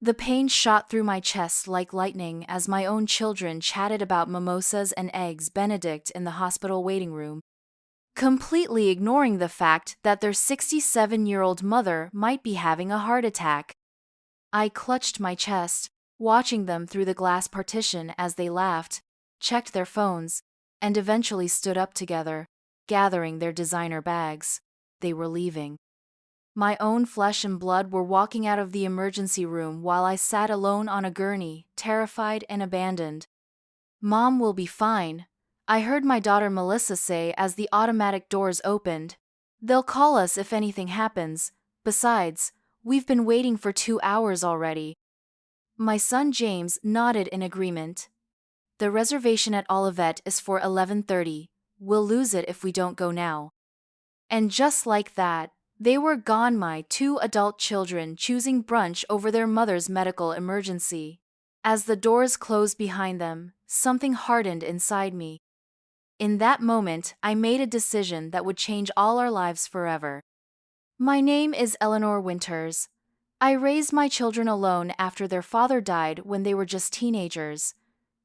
The pain shot through my chest like lightning as my own children chatted about mimosas and eggs Benedict in the hospital waiting room, completely ignoring the fact that their 67-year-old mother might be having a heart attack. I clutched my chest, watching them through the glass partition as they laughed, checked their phones, and eventually stood up together, gathering their designer bags. They were leaving. My own flesh and blood were walking out of the emergency room while I sat alone on a gurney, terrified and abandoned. "Mom will be fine," I heard my daughter Melissa say as the automatic doors opened. "They'll call us if anything happens. Besides, we've been waiting for 2 hours already." My son James nodded in agreement. "The reservation at Olivet is for 11:30. We'll lose it if we don't go now." And just like that, they were gone, my 2 adult children choosing brunch over their mother's medical emergency. As the doors closed behind them, something hardened inside me. In that moment, I made a decision that would change all our lives forever. My name is Eleanor Winters. I raised my children alone after their father died when they were just teenagers.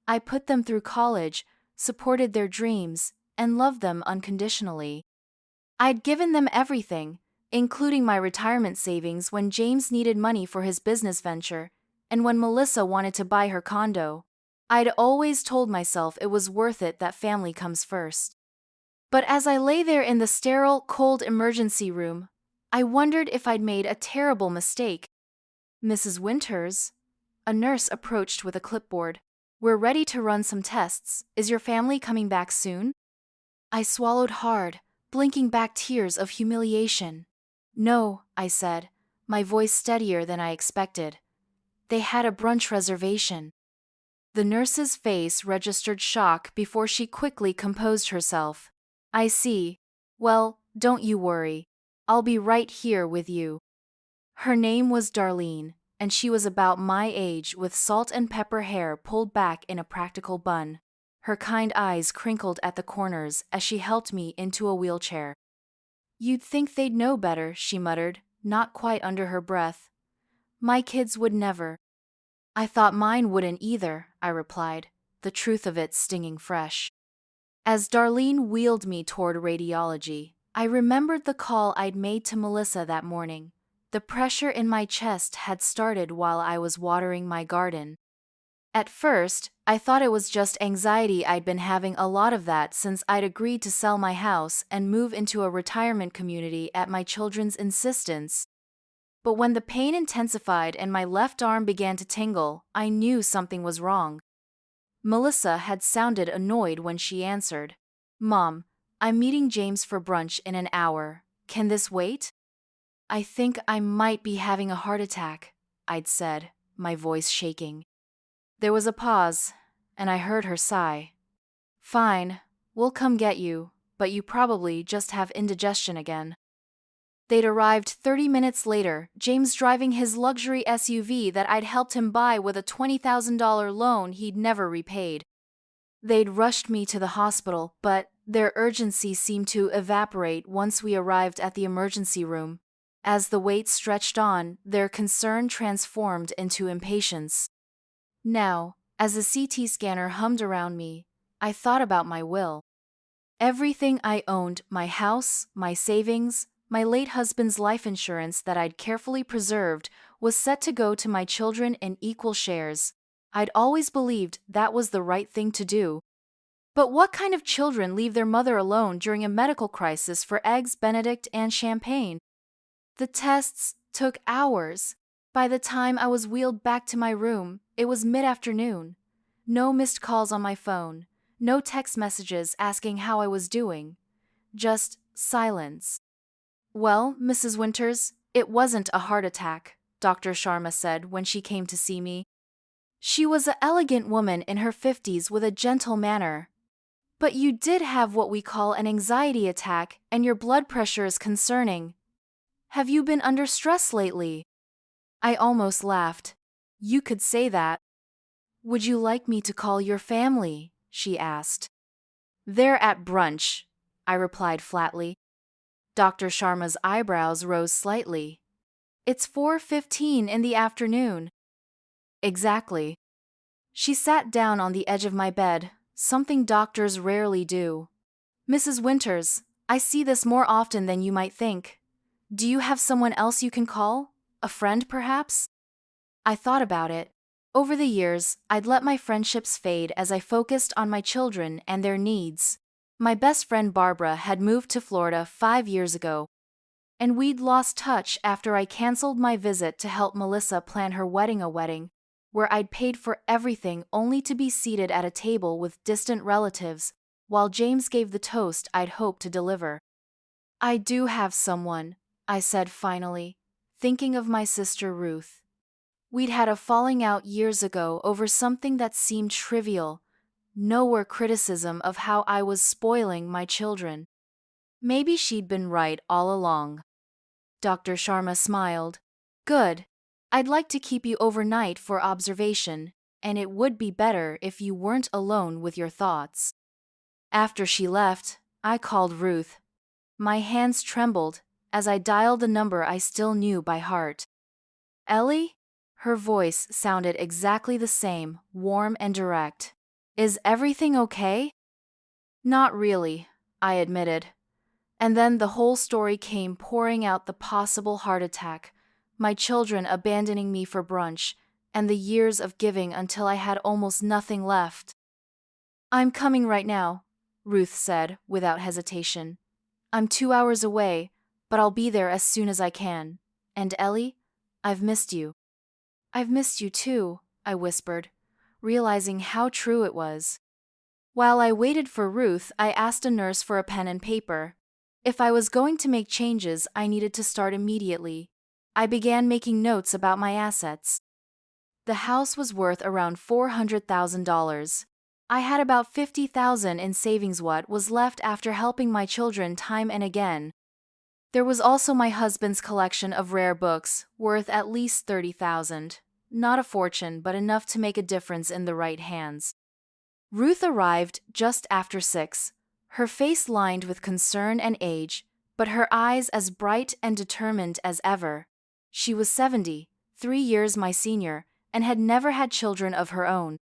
I put them through college, supported their dreams, and loved them unconditionally. I'd given them everything, including my retirement savings when James needed money for his business venture, and when Melissa wanted to buy her condo. I'd always told myself it was worth it that family comes first. But as I lay there in the sterile, cold emergency room, I wondered if I'd made a terrible mistake. "Mrs. Winters," a nurse approached with a clipboard. "We're ready to run some tests. Is your family coming back soon?" I swallowed hard, blinking back tears of humiliation. "No," I said, my voice steadier than I expected. "They had a brunch reservation." The nurse's face registered shock before she quickly composed herself. "I see. Well, don't you worry. I'll be right here with you." Her name was Darlene, and she was about my age with salt and pepper hair pulled back in a practical bun. Her kind eyes crinkled at the corners as she helped me into a wheelchair. "You'd think they'd know better," she muttered, not quite under her breath. "My kids would never." "I thought mine wouldn't either," I replied, the truth of it stinging fresh. As Darlene wheeled me toward radiology, I remembered the call I'd made to Melissa that morning. The pressure in my chest had started while I was watering my garden. At first, I thought it was just anxiety. I'd been having a lot of that since I'd agreed to sell my house and move into a retirement community at my children's insistence. But when the pain intensified and my left arm began to tingle, I knew something was wrong. Melissa had sounded annoyed when she answered. "Mom, I'm meeting James for brunch in an hour. Can this wait?" "I think I might be having a heart attack," I'd said, my voice shaking. There was a pause, and I heard her sigh. "Fine, we'll come get you, but you probably just have indigestion again." They'd arrived 30 minutes later, James driving his luxury SUV that I'd helped him buy with a $20,000 loan he'd never repaid. They'd rushed me to the hospital, but their urgency seemed to evaporate once we arrived at the emergency room. As the wait stretched on, their concern transformed into impatience. Now, as the CT scanner hummed around me, I thought about my will. Everything I owned, my house, my savings, my late husband's life insurance that I'd carefully preserved, was set to go to my children in equal shares. I'd always believed that was the right thing to do. But what kind of children leave their mother alone during a medical crisis for eggs Benedict and champagne? The tests took hours. By the time I was wheeled back to my room, it was mid-afternoon. No missed calls on my phone, no text messages asking how I was doing. Just silence. "Well, Mrs. Winters, it wasn't a heart attack," Dr. Sharma said when she came to see me. She was an elegant woman in her 50s with a gentle manner. "But you did have what we call an anxiety attack, and your blood pressure is concerning. Have you been under stress lately?" I almost laughed. "You could say that." "Would you like me to call your family?" she asked. "They're at brunch," I replied flatly. Dr. Sharma's eyebrows rose slightly. "It's 4:15 in the afternoon. Exactly. She sat down on the edge of my bed, something doctors rarely do. Mrs. Winters, I see this more often than you might think. Do you have someone else you can call? A friend, perhaps? I thought about it. Over the years, I'd let my friendships fade as I focused on my children and their needs. My best friend Barbara had moved to Florida 5 years ago, and we'd lost touch after I canceled my visit to help Melissa plan her wedding, where I'd paid for everything only to be seated at a table with distant relatives, while James gave the toast I'd hoped to deliver. I do have someone, I said finally, thinking of my sister Ruth. We'd had a falling out years ago over something that seemed trivial, nowhere criticism of how I was spoiling my children. Maybe she'd been right all along. Dr. Sharma smiled. Good. I'd like to keep you overnight for observation, and it would be better if you weren't alone with your thoughts. After she left, I called Ruth. My hands trembled as I dialed a number I still knew by heart. Ellie? Her voice sounded exactly the same, warm and direct. Is everything okay? Not really, I admitted. And then the whole story came pouring out: the possible heart attack, my children abandoning me for Brunch, and the years of giving until I had almost nothing left. I'm coming right now, Ruth said without hesitation. I'm 2 hours away, but I'll be there as soon as I can. And Ellie, I've missed you. I've missed you too, I whispered, realizing how true it was. While I waited for Ruth, I asked a nurse for a pen and paper. If I was going to make changes, I needed to start immediately. I began making notes about my assets. The house was worth around $400,000. I had about $50,000 in savings. What was left after helping my children time and again. There was also my husband's collection of rare books, worth at least $30,000. Not a fortune, but enough to make a difference in the right hands. Ruth arrived just after 6, her face lined with concern and age, but her eyes as bright and determined as ever. She was 70, 3 years my senior, and had never had children of her own.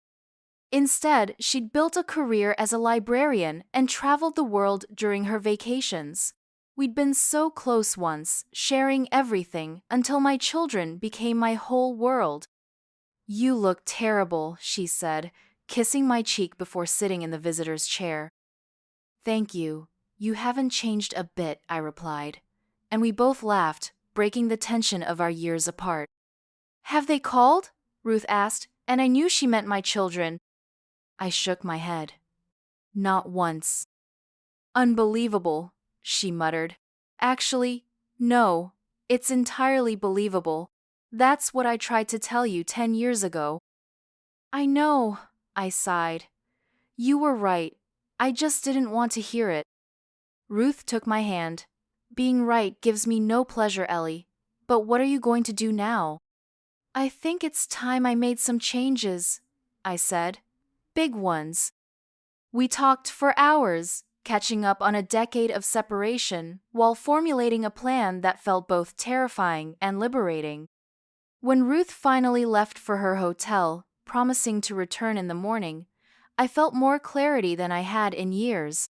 Instead, she'd built a career as a librarian and traveled the world during her vacations. We'd been so close once, sharing everything, until my children became my whole world. You look terrible, she said, kissing my cheek before sitting in the visitor's chair. Thank you. You haven't changed a bit, I replied. And we both laughed, breaking the tension of our years apart. Have they called? Ruth asked, and I knew she meant my children. I shook my head. Not once. Unbelievable, she muttered. Actually, no, it's entirely believable. That's what I tried to tell you 10 years ago. I know, I sighed. You were right. I just didn't want to hear it. Ruth took my hand. Being right gives me no pleasure, Ellie. But what are you going to do now? I think it's time I made some changes, I said. Big ones. We talked for hours, catching up on a decade of separation, while formulating a plan that felt both terrifying and liberating. When Ruth finally left for her hotel, promising to return in the morning, I felt more clarity than I had in years.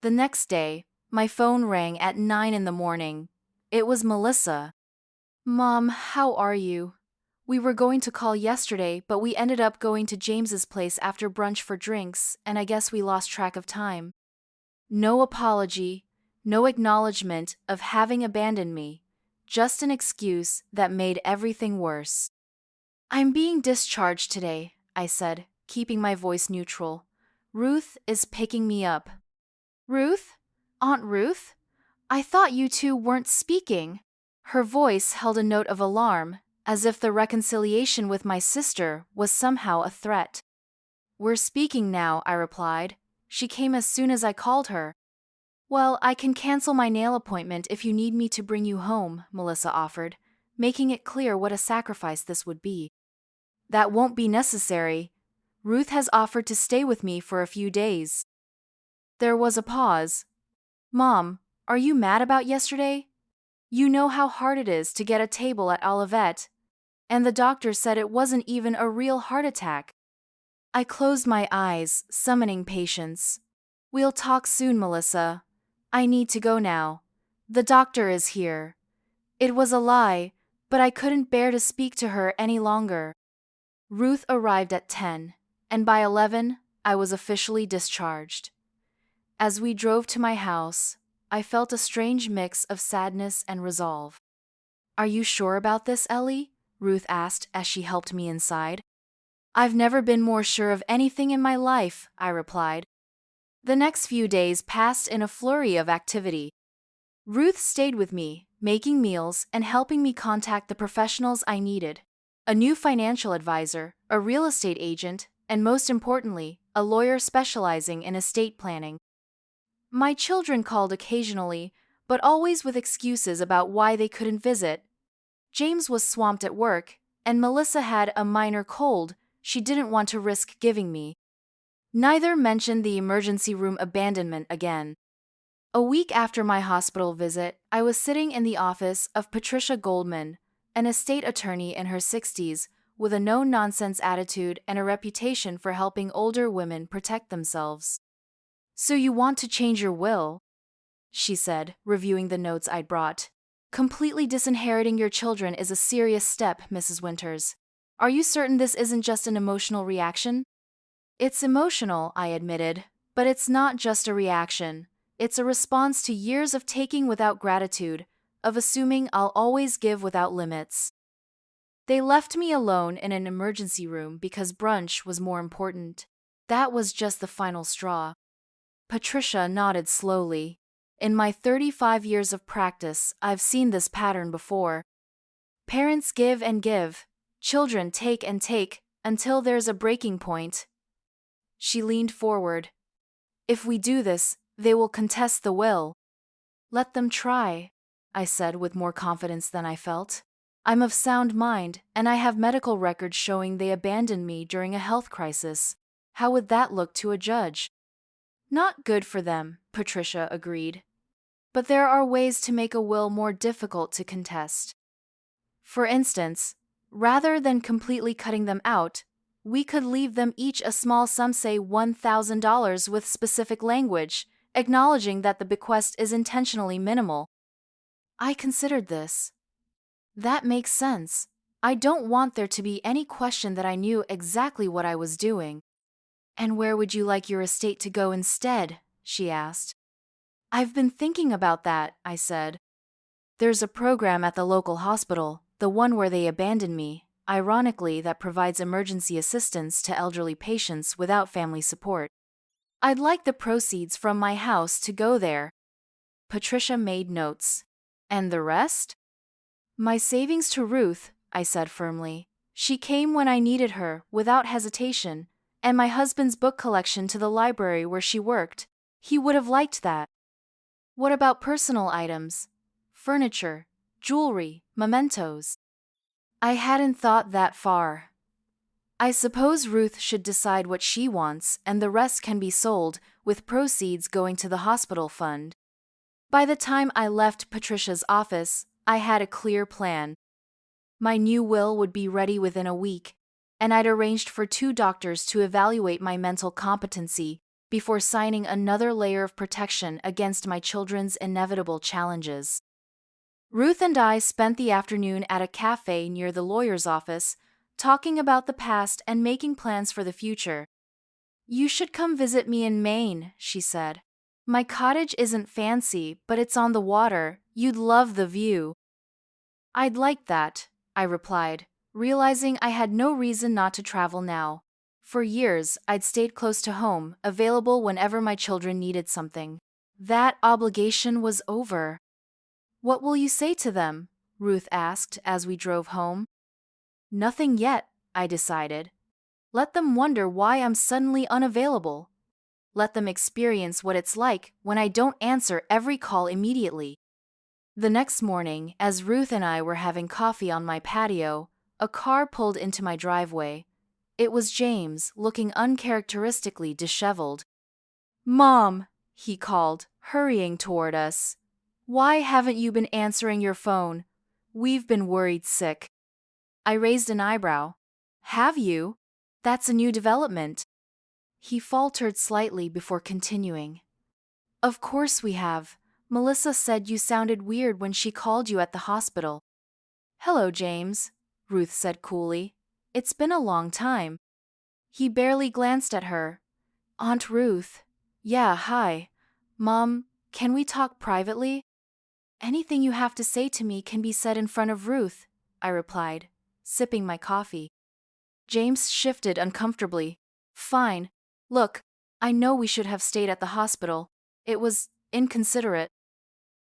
The next day, my phone rang at 9 in the morning. It was Melissa. Mom, how are you? We were going to call yesterday, but we ended up going to James's place after brunch for drinks, and I guess we lost track of time. No apology, no acknowledgement of having abandoned me, just an excuse that made everything worse. I'm being discharged today, I said, keeping my voice neutral. Ruth is picking me up. Ruth? Aunt Ruth? I thought you two weren't speaking. Her voice held a note of alarm, as if the reconciliation with my sister was somehow a threat. We're speaking now, I replied. She came as soon as I called her. Well, I can cancel my nail appointment if you need me to bring you home, Melissa offered, making it clear what a sacrifice this would be. That won't be necessary. Ruth has offered to stay with me for a few days. There was a pause. Mom, are you mad about yesterday? You know how hard it is to get a table at Olivet. and the doctor said it wasn't even a real heart attack. I closed my eyes, summoning patience. We'll talk soon, Melissa. I need to go now. The doctor is here. It was a lie, but I couldn't bear to speak to her any longer. Ruth arrived at 10, and by 11, I was officially discharged. As we drove to my house, I felt a strange mix of sadness and resolve. Are you sure about this, Ellie? Ruth asked as she helped me inside. I've never been more sure of anything in my life, I replied. The next few days passed in a flurry of activity. Ruth stayed with me, making meals and helping me contact the professionals I needed. A new financial advisor, a real estate agent, and most importantly, a lawyer specializing in estate planning. My children called occasionally, but always with excuses about why they couldn't visit. James was swamped at work, and Melissa had a minor cold she didn't want to risk giving me. Neither mentioned the emergency room abandonment again. A week after my hospital visit, I was sitting in the office of Patricia Goldman, an estate attorney in her 60s, with a no-nonsense attitude and a reputation for helping older women protect themselves. So you want to change your will? She said, reviewing the notes I'd brought. Completely disinheriting your children is a serious step, Mrs. Winters. Are you certain this isn't just an emotional reaction? It's emotional, I admitted, but it's not just a reaction. It's a response to years of taking without gratitude, of assuming I'll always give without limits. They left me alone in an emergency room because brunch was more important. That was just the final straw. Patricia nodded slowly. In my 35 years of practice, I've seen this pattern before. Parents give and give, children take and take, until there's a breaking point. She leaned forward. If we do this, they will contest the will. Let them try, I said with more confidence than I felt. I'm of sound mind, and I have medical records showing they abandoned me during a health crisis. How would that look to a judge? Not good for them, Patricia agreed. But there are ways to make a will more difficult to contest. For instance, rather than completely cutting them out, we could leave them each a small sum, say $1,000, with specific language, acknowledging that the bequest is intentionally minimal. I considered this. That makes sense. I don't want there to be any question that I knew exactly what I was doing. And where would you like your estate to go instead? She asked. I've been thinking about that, I said. There's a program at the local hospital, the one where they abandoned me, ironically, that provides emergency assistance to elderly patients without family support. I'd like the proceeds from my house to go there. Patricia made notes. And the rest? My savings to Ruth, I said firmly. She came when I needed her, without hesitation, and my husband's book collection to the library where she worked. He would have liked that. What about personal items? Furniture, jewelry, mementos? I hadn't thought that far. I suppose Ruth should decide what she wants, and the rest can be sold, with proceeds going to the hospital fund. By the time I left Patricia's office, I had a clear plan. My new will would be ready within a week, and I'd arranged for 2 doctors to evaluate my mental competency before signing another layer of protection against my children's inevitable challenges. Ruth and I spent the afternoon at a cafe near the lawyer's office, talking about the past and making plans for the future. You should come visit me in Maine, she said. My cottage isn't fancy, but it's on the water. You'd love the view. I'd like that, I replied, realizing I had no reason not to travel now. For years, I'd stayed close to home, available whenever my children needed something. That obligation was over. What will you say to them? Ruth asked as we drove home. Nothing yet, I decided. Let them wonder why I'm suddenly unavailable. Let them experience what it's like when I don't answer every call immediately. The next morning, as Ruth and I were having coffee on my patio, a car pulled into my driveway. It was James, looking uncharacteristically disheveled. Mom, he called, hurrying toward us. Why haven't you been answering your phone? We've been worried sick. I raised an eyebrow. Have you? That's a new development. He faltered slightly before continuing. Of course we have. Melissa said you sounded weird when she called you at the hospital. Hello, James, Ruth said coolly. It's been a long time. He barely glanced at her. Aunt Ruth. Yeah, hi. Mom, can we talk privately? Anything you have to say to me can be said in front of Ruth, I replied, sipping my coffee. James shifted uncomfortably. Fine. Look, I know we should have stayed at the hospital. It was inconsiderate.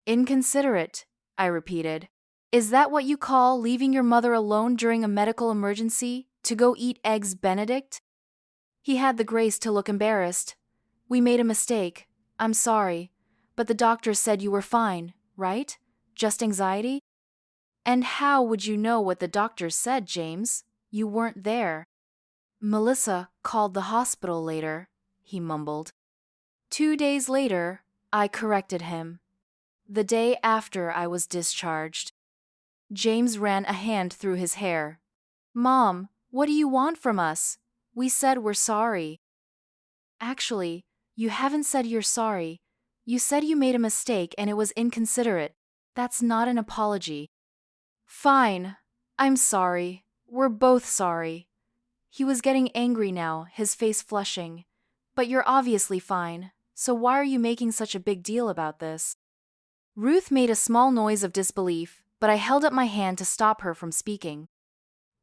Inconsiderate, I repeated. Is that what you call leaving your mother alone during a medical emergency to go eat eggs Benedict? He had the grace to look embarrassed. We made a mistake. I'm sorry. But the doctor said you were fine, right? Just anxiety? And how would you know what the doctor said, James? You weren't there. Melissa called the hospital later, he mumbled. 2 days later, I corrected him. The day after I was discharged. James ran a hand through his hair. Mom, what do you want from us? We said we're sorry. Actually, you haven't said you're sorry. You said you made a mistake and it was inconsiderate. That's not an apology. Fine. I'm sorry. We're both sorry. He was getting angry now, his face flushing. But you're obviously fine, so why are you making such a big deal about this? Ruth made a small noise of disbelief, but I held up my hand to stop her from speaking.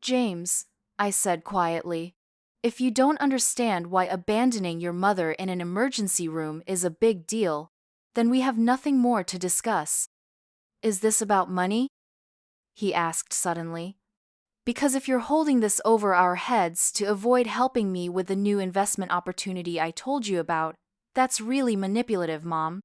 James, I said quietly, if you don't understand why abandoning your mother in an emergency room is a big deal, then we have nothing more to discuss. Is this about money? He asked suddenly. Because if you're holding this over our heads to avoid helping me with the new investment opportunity I told you about, that's really manipulative, Mom.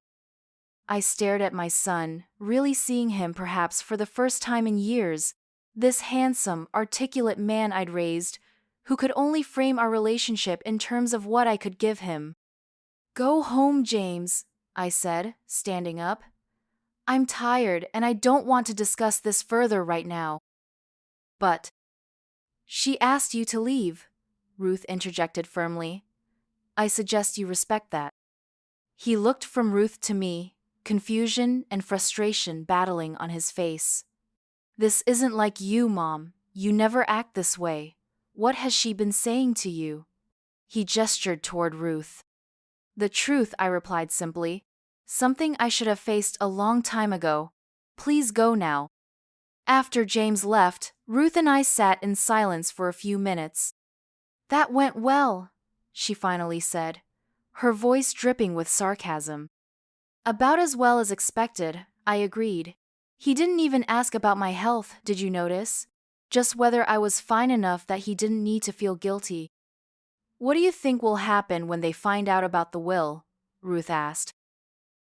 I stared at my son, really seeing him perhaps for the first time in years, this handsome, articulate man I'd raised, who could only frame our relationship in terms of what I could give him. Go home, James, I said, standing up. I'm tired and I don't want to discuss this further right now. But she asked you to leave, Ruth interjected firmly. I suggest you respect that. He looked from Ruth to me, confusion and frustration battling on his face. This isn't like you, Mom. You never act this way. What has she been saying to you? He gestured toward Ruth. The truth, I replied simply. Something I should have faced a long time ago. Please go now. After James left, Ruth and I sat in silence for a few minutes. That went well, she finally said, her voice dripping with sarcasm. About as well as expected, I agreed. He didn't even ask about my health, did you notice? Just whether I was fine enough that he didn't need to feel guilty. What do you think will happen when they find out about the will? Ruth asked.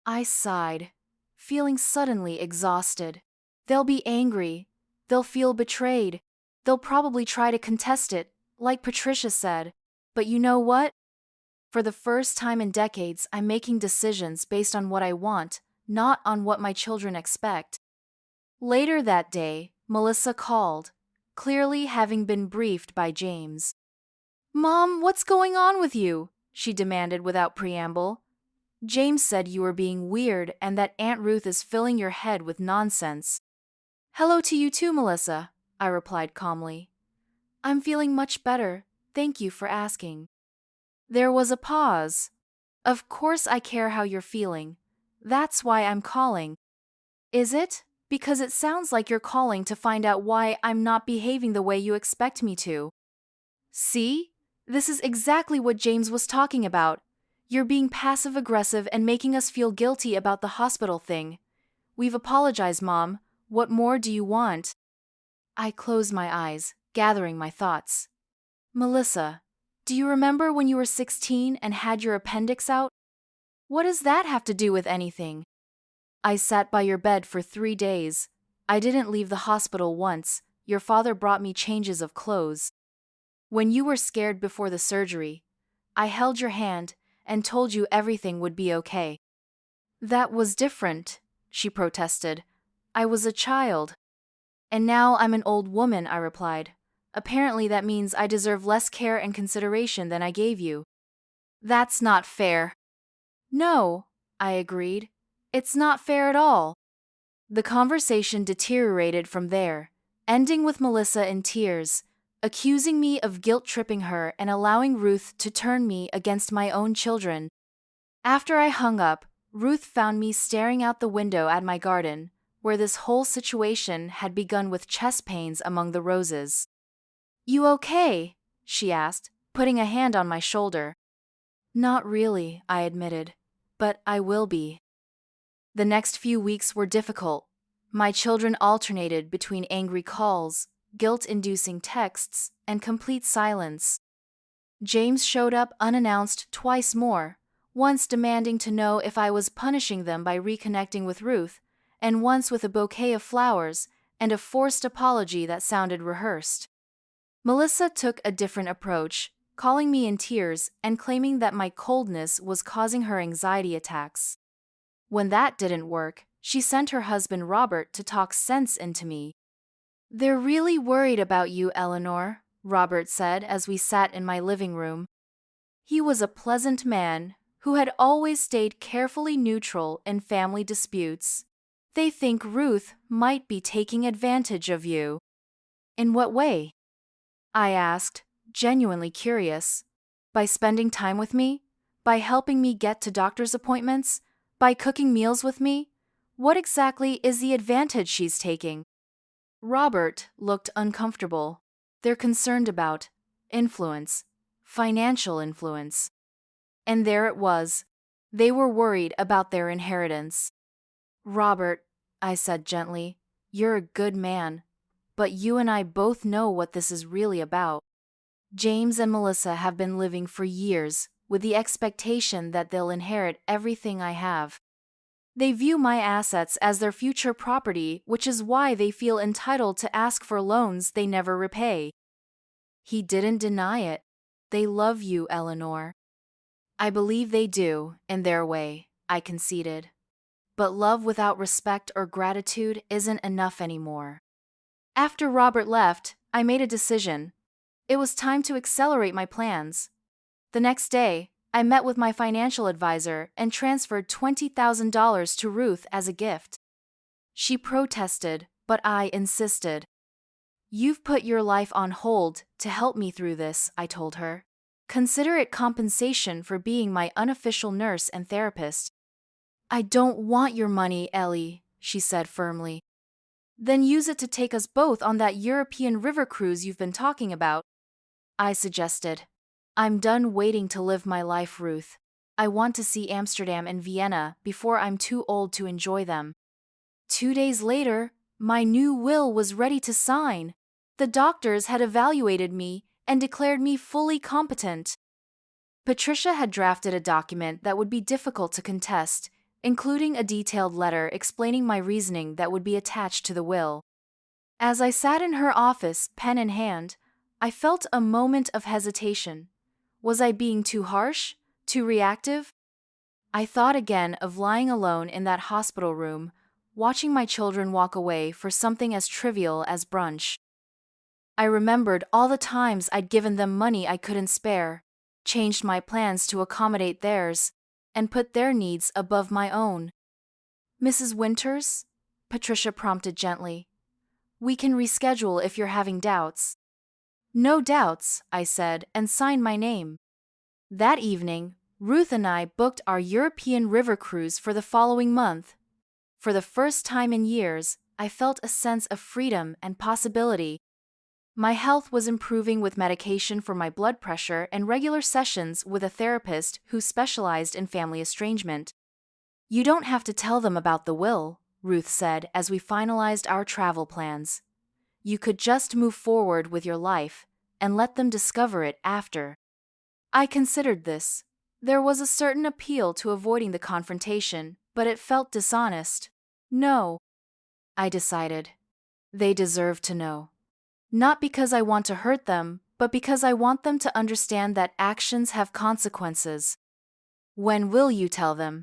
I sighed, feeling suddenly exhausted. They'll be angry. They'll feel betrayed. They'll probably try to contest it, like Patricia said. But you know what? For the first time in decades, I'm making decisions based on what I want, not on what my children expect. Later that day, Melissa called, clearly having been briefed by James. Mom, what's going on with you? She demanded without preamble. James said you were being weird and that Aunt Ruth is filling your head with nonsense. Hello to you too, Melissa, I replied calmly. I'm feeling much better, thank you for asking. There was a pause. Of course I care how you're feeling. That's why I'm calling. Is it? Because it sounds like you're calling to find out why I'm not behaving the way you expect me to. See? This is exactly what James was talking about. You're being passive-aggressive and making us feel guilty about the hospital thing. We've apologized, Mom. What more do you want? I closed my eyes, gathering my thoughts. Melissa, do you remember when you were 16 and had your appendix out? What does that have to do with anything? I sat by your bed for 3 days. I didn't leave the hospital once. Your father brought me changes of clothes. When you were scared before the surgery, I held your hand and told you everything would be okay. That was different, she protested. I was a child. And now I'm an old woman, I replied, Apparently that means I deserve less care and consideration than I gave you. That's not fair. No, I agreed. It's not fair at all. The conversation deteriorated from there, ending with Melissa in tears, accusing me of guilt-tripping her and allowing Ruth to turn me against my own children. After I hung up, Ruth found me staring out the window at my garden, where this whole situation had begun with chest pains among the roses. "You okay?" she asked, putting a hand on my shoulder. "Not really," I admitted, "but I will be." The next few weeks were difficult. My children alternated between angry calls, guilt-inducing texts, and complete silence. James showed up unannounced twice more, once demanding to know if I was punishing them by reconnecting with Ruth, and once with a bouquet of flowers and a forced apology that sounded rehearsed. Melissa took a different approach, calling me in tears and claiming that my coldness was causing her anxiety attacks. When that didn't work, she sent her husband Robert to talk sense into me. "They're really worried about you, Eleanor," Robert said as we sat in my living room. He was a pleasant man who had always stayed carefully neutral in family disputes. "They think Ruth might be taking advantage of you." "In what way?" I asked, genuinely curious. "By spending time with me? By helping me get to doctor's appointments? By cooking meals with me? What exactly is the advantage she's taking?" Robert looked uncomfortable. "They're concerned about influence, financial influence." And there it was. They were worried about their inheritance. "Robert," I said gently, "you're a good man, but you and I both know what this is really about. James and Melissa have been living for years with the expectation that they'll inherit everything I have. They view my assets as their future property, which is why they feel entitled to ask for loans they never repay." He didn't deny it. "They love you, Eleanor." "I believe they do, in their way," I conceded. "But love without respect or gratitude isn't enough anymore." After Robert left, I made a decision. It was time to accelerate my plans. The next day, I met with my financial advisor and transferred $20,000 to Ruth as a gift. She protested, but I insisted. "You've put your life on hold to help me through this," I told her. "Consider it compensation for being my unofficial nurse and therapist." "I don't want your money, Ellie," she said firmly. "Then use it to take us both on that European river cruise you've been talking about," I suggested. "I'm done waiting to live my life, Ruth. I want to see Amsterdam and Vienna before I'm too old to enjoy them." 2 days later, my new will was ready to sign. The doctors had evaluated me and declared me fully competent. Patricia had drafted a document that would be difficult to contest, including a detailed letter explaining my reasoning that would be attached to the will. As I sat in her office, pen in hand, I felt a moment of hesitation. Was I being too harsh? Too reactive? I thought again of lying alone in that hospital room, watching my children walk away for something as trivial as brunch. I remembered all the times I'd given them money I couldn't spare, changed my plans to accommodate theirs, and put their needs above my own. "Mrs. Winters?" Patricia prompted gently. "We can reschedule if you're having doubts." "No doubts," I said, and signed my name. That evening, Ruth and I booked our European river cruise for the following month. For the first time in years, I felt a sense of freedom and possibility. My health was improving with medication for my blood pressure and regular sessions with a therapist who specialized in family estrangement. "You don't have to tell them about the will," Ruth said as we finalized our travel plans. "You could just move forward with your life and let them discover it after." I considered this. There was a certain appeal to avoiding the confrontation, but it felt dishonest. "No," I decided. "They deserve to know. Not because I want to hurt them, but because I want them to understand that actions have consequences." "When will you tell them?"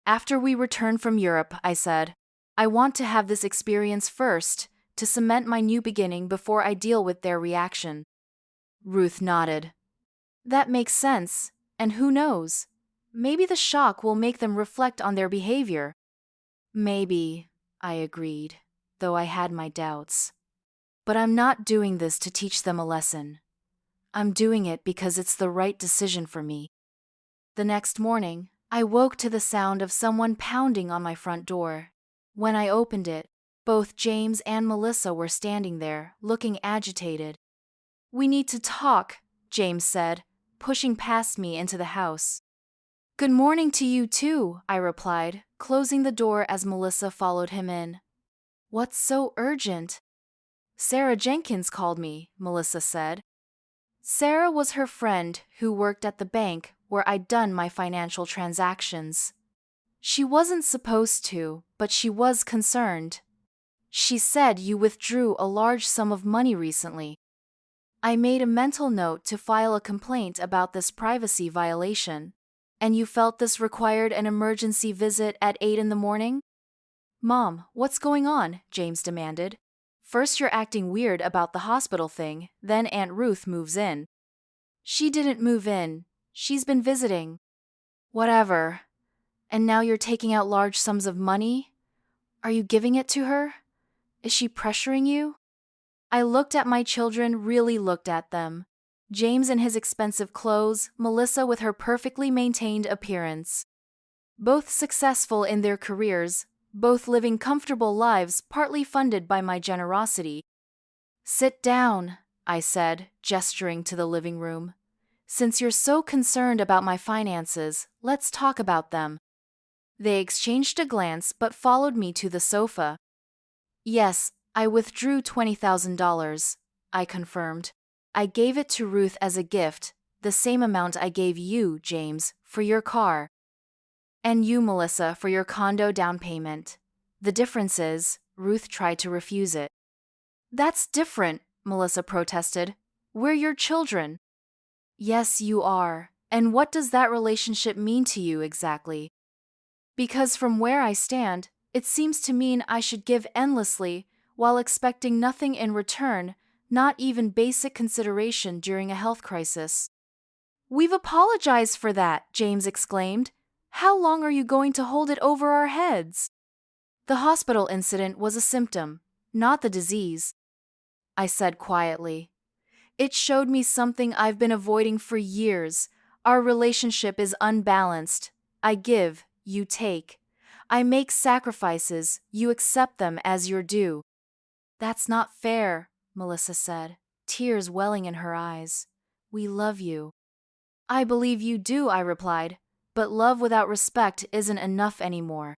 "After we return from Europe," I said. "I want to have this experience first, to cement my new beginning before I deal with their reaction. Ruth nodded. That makes sense, and who knows? Maybe the shock will make them reflect on their behavior. Maybe, I agreed, though I had my doubts. But I'm not doing this to teach them a lesson. I'm doing it because it's the right decision for me. The next morning, I woke to the sound of someone pounding on my front door. When I opened it, both James and Melissa were standing there, looking agitated. We need to talk, James said, pushing past me into the house. Good morning to you too, I replied, closing the door as Melissa followed him in. What's so urgent? Sarah Jenkins called me, Melissa said. Sarah was her friend who worked at the bank where I'd done my financial transactions. She wasn't supposed to, but she was concerned. She said you withdrew a large sum of money recently. I made a mental note to file a complaint about this privacy violation. And you felt this required an emergency visit at 8 in the morning? Mom, what's going on? James demanded. First you're acting weird about the hospital thing, then Aunt Ruth moves in. She didn't move in. She's been visiting. Whatever. And now you're taking out large sums of money? Are you giving it to her? Is she pressuring you? I looked at my children, really looked at them. James in his expensive clothes, Melissa with her perfectly maintained appearance. Both successful in their careers, both living comfortable lives partly funded by my generosity. Sit down, I said, gesturing to the living room. Since you're so concerned about my finances, let's talk about them. They exchanged a glance but followed me to the sofa. Yes, I withdrew $20,000, I confirmed. I gave it to Ruth as a gift, the same amount I gave you, James, for your car. And you, Melissa, for your condo down payment. The difference is, Ruth tried to refuse it. That's different, Melissa protested. We're your children. Yes, you are. And what does that relationship mean to you exactly? Because from where I stand, it seems to mean I should give endlessly while expecting nothing in return, not even basic consideration during a health crisis. We've apologized for that, James exclaimed. How long are you going to hold it over our heads? The hospital incident was a symptom, not the disease, I said quietly. It showed me something I've been avoiding for years. Our relationship is unbalanced. I give, you take. I make sacrifices, you accept them as your due. That's not fair, Melissa said, tears welling in her eyes. We love you. I believe you do, I replied, but love without respect isn't enough anymore.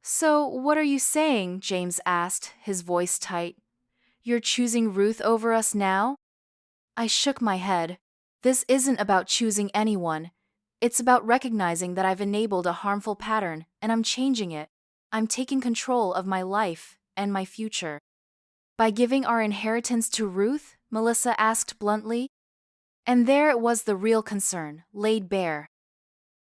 So, what are you saying? James asked, his voice tight. You're choosing Ruth over us now? I shook my head. This isn't about choosing anyone. It's about recognizing that I've enabled a harmful pattern, and I'm changing it. I'm taking control of my life and my future. By giving our inheritance to Ruth? Melissa asked bluntly. And there it was, the real concern, laid bare.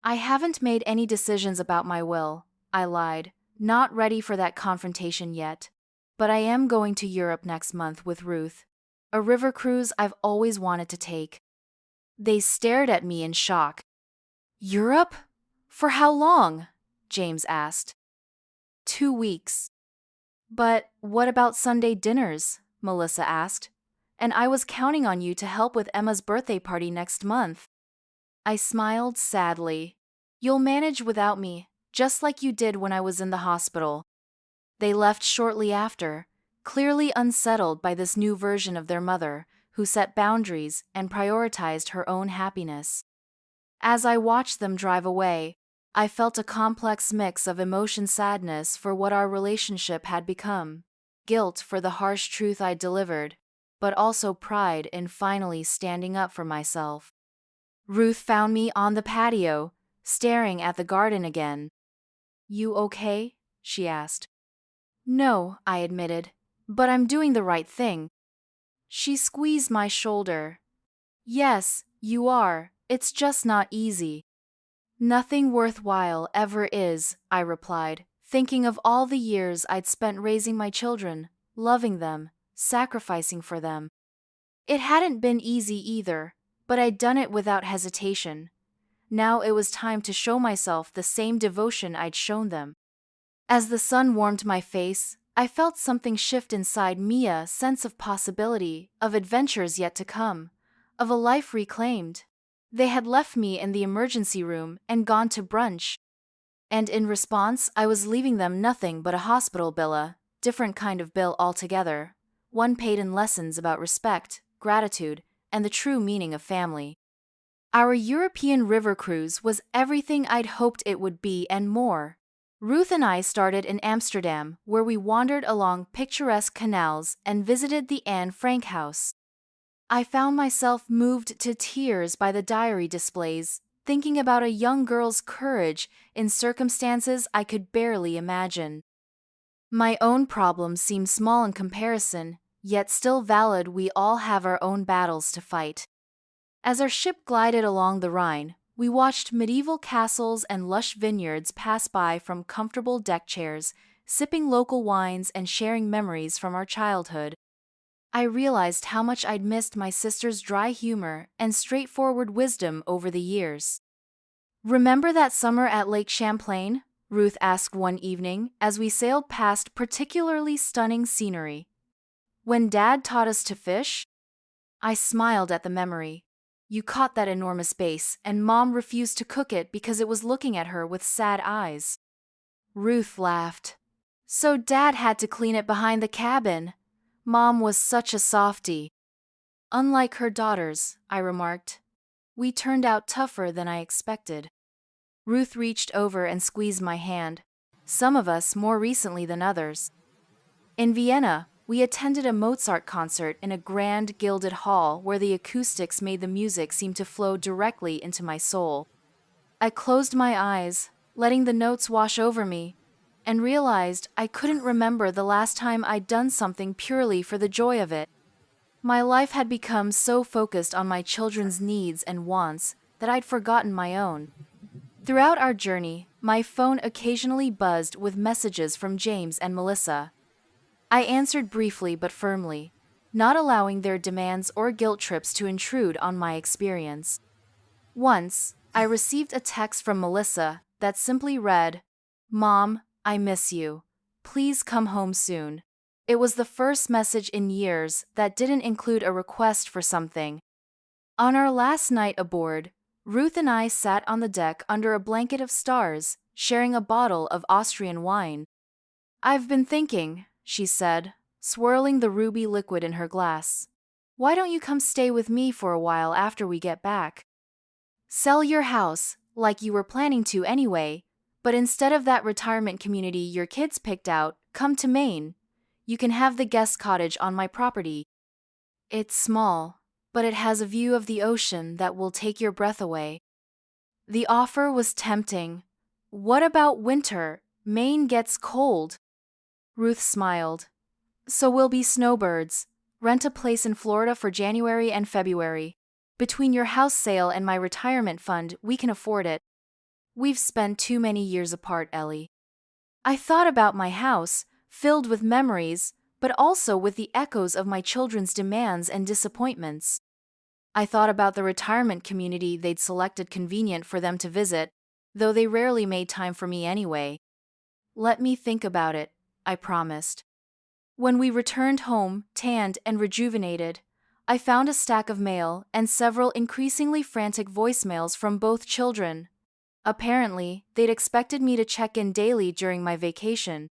I haven't made any decisions about my will, I lied, not ready for that confrontation yet. But I am going to Europe next month with Ruth, a river cruise I've always wanted to take. They stared at me in shock. Europe? For how long? James asked. 2 weeks. But what about Sunday dinners? Melissa asked. And I was counting on you to help with Emma's birthday party next month. I smiled sadly. You'll manage without me, just like you did when I was in the hospital. They left shortly after, clearly unsettled by this new version of their mother, who set boundaries and prioritized her own happiness. As I watched them drive away, I felt a complex mix of emotion, sadness for what our relationship had become, guilt for the harsh truth I delivered, but also pride in finally standing up for myself. Ruth found me on the patio, staring at the garden again. You okay? She asked. No, I admitted, but I'm doing the right thing. She squeezed my shoulder. Yes, you are. It's just not easy. Nothing worthwhile ever is, I replied, thinking of all the years I'd spent raising my children, loving them, sacrificing for them. It hadn't been easy either, but I'd done it without hesitation. Now it was time to show myself the same devotion I'd shown them. As the sun warmed my face, I felt something shift inside me, a sense of possibility, of adventures yet to come, of a life reclaimed. They had left me in the emergency room and gone to brunch. And in response, I was leaving them nothing but a hospital bill, a different kind of bill altogether, one paid in lessons about respect, gratitude, and the true meaning of family. Our European river cruise was everything I'd hoped it would be and more. Ruth and I started in Amsterdam, where we wandered along picturesque canals and visited the Anne Frank house. I found myself moved to tears by the diary displays, thinking about a young girl's courage in circumstances I could barely imagine. My own problems seem small in comparison, yet still valid. We all have our own battles to fight. As our ship glided along the Rhine, we watched medieval castles and lush vineyards pass by from comfortable deck chairs, sipping local wines and sharing memories from our childhood. I realized how much I'd missed my sister's dry humor and straightforward wisdom over the years. "Remember that summer at Lake Champlain?" Ruth asked one evening as we sailed past particularly stunning scenery. "When Dad taught us to fish?" I smiled at the memory. "You caught that enormous bass, and Mom refused to cook it because it was looking at her with sad eyes." Ruth laughed. "So Dad had to clean it behind the cabin. Mom was such a softie." "Unlike her daughters," I remarked. "We turned out tougher than I expected." Ruth reached over and squeezed my hand. "Some of us more recently than others." In Vienna, we attended a Mozart concert in a grand gilded hall where the acoustics made the music seem to flow directly into my soul. I closed my eyes, letting the notes wash over me, and realized I couldn't remember the last time I'd done something purely for the joy of it. My life had become so focused on my children's needs and wants that I'd forgotten my own. Throughout our journey, my phone occasionally buzzed with messages from James and Melissa. I answered briefly but firmly, not allowing their demands or guilt trips to intrude on my experience. Once, I received a text from Melissa that simply read, "Mom, I miss you. Please come home soon." It was the first message in years that didn't include a request for something. On our last night aboard, Ruth and I sat on the deck under a blanket of stars, sharing a bottle of Austrian wine. "I've been thinking," she said, swirling the ruby liquid in her glass. "Why don't you come stay with me for a while after we get back? Sell your house, like you were planning to anyway, but instead of that retirement community your kids picked out, come to Maine. You can have the guest cottage on my property. It's small, but it has a view of the ocean that will take your breath away." The offer was tempting. "What about winter? Maine gets cold." Ruth smiled. "So we'll be snowbirds. Rent a place in Florida for January and February. Between your house sale and my retirement fund, we can afford it. We've spent too many years apart, Ellie." I thought about my house, filled with memories, but also with the echoes of my children's demands and disappointments. I thought about the retirement community they'd selected convenient for them to visit, though they rarely made time for me anyway. "Let me think about it," I promised. When we returned home, tanned and rejuvenated, I found a stack of mail and several increasingly frantic voicemails from both children. Apparently, they'd expected me to check in daily during my vacation.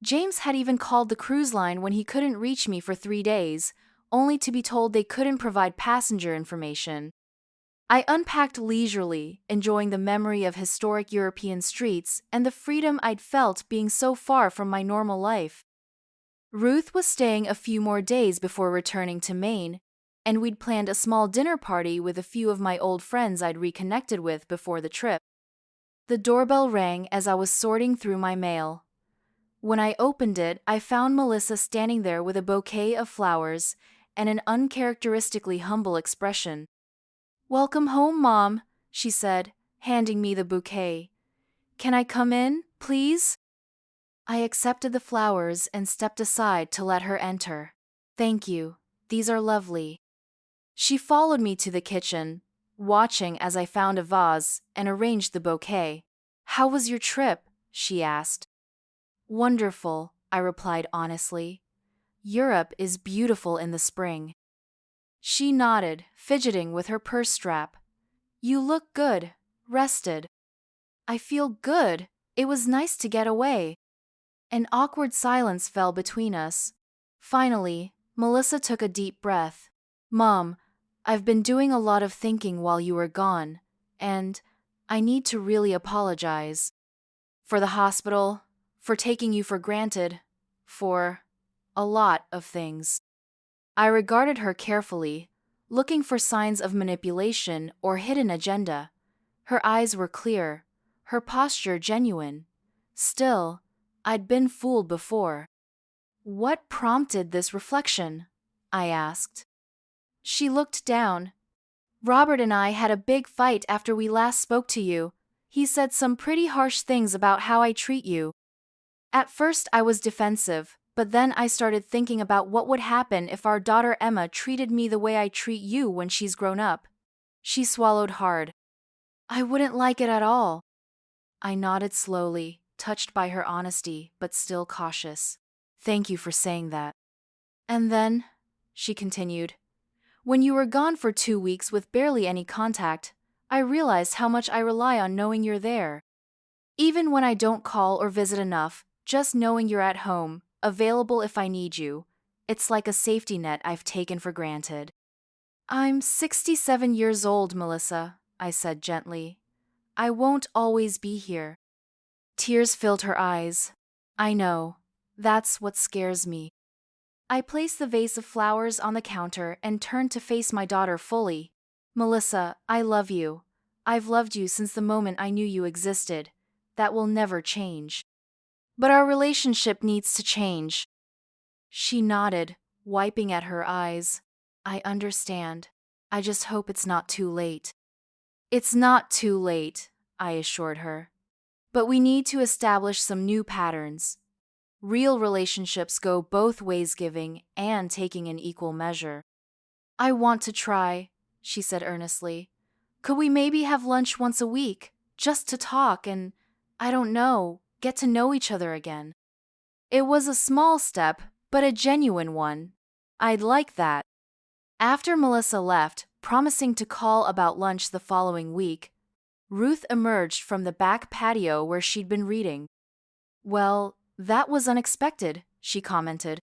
James had even called the cruise line when he couldn't reach me for 3 days, only to be told they couldn't provide passenger information. I unpacked leisurely, enjoying the memory of historic European streets and the freedom I'd felt being so far from my normal life. Ruth was staying a few more days before returning to Maine, and we'd planned a small dinner party with a few of my old friends I'd reconnected with before the trip. The doorbell rang as I was sorting through my mail. When I opened it, I found Melissa standing there with a bouquet of flowers and an uncharacteristically humble expression. "Welcome home, Mom," she said, handing me the bouquet. "Can I come in, please?" I accepted the flowers and stepped aside to let her enter. Thank you. These are lovely. She followed me to the kitchen, watching as I found a vase and arranged the bouquet. How was your trip? She asked. Wonderful, I replied honestly. Europe is beautiful in the spring. She nodded, fidgeting with her purse strap. You look good, rested. I feel good. It was nice to get away. An awkward silence fell between us. Finally, Melissa took a deep breath. Mom, I've been doing a lot of thinking while you were gone, and I need to really apologize. For the hospital, for taking you for granted, for a lot of things. I regarded her carefully, looking for signs of manipulation or hidden agenda. Her eyes were clear, her posture genuine. Still, I'd been fooled before. What prompted this reflection? I asked. She looked down. Robert and I had a big fight after we last spoke to you. He said some pretty harsh things about how I treat you. At first I was defensive, but then I started thinking about what would happen if our daughter Emma treated me the way I treat you when she's grown up. She swallowed hard. I wouldn't like it at all. I nodded slowly, touched by her honesty, but still cautious. Thank you for saying that. And then, she continued, when you were gone for 2 weeks with barely any contact, I realized how much I rely on knowing you're there. Even when I don't call or visit enough, just knowing you're at home, available if I need you, it's like a safety net I've taken for granted. I'm 67 years old, Melissa, I said gently. I won't always be here. Tears filled her eyes. I know. That's what scares me. I placed the vase of flowers on the counter and turned to face my daughter fully. Melissa, I love you. I've loved you since the moment I knew you existed. That will never change. But our relationship needs to change. She nodded, wiping at her eyes. I understand. I just hope it's not too late. It's not too late, I assured her. But we need to establish some new patterns. Real relationships go both ways, giving and taking in equal measure. I want to try, she said earnestly. Could we maybe have lunch once a week, just to talk and, I don't know, get to know each other again? It was a small step, but a genuine one. I'd like that. After Melissa left, promising to call about lunch the following week, Ruth emerged from the back patio where she'd been reading. Well, that was unexpected, she commented.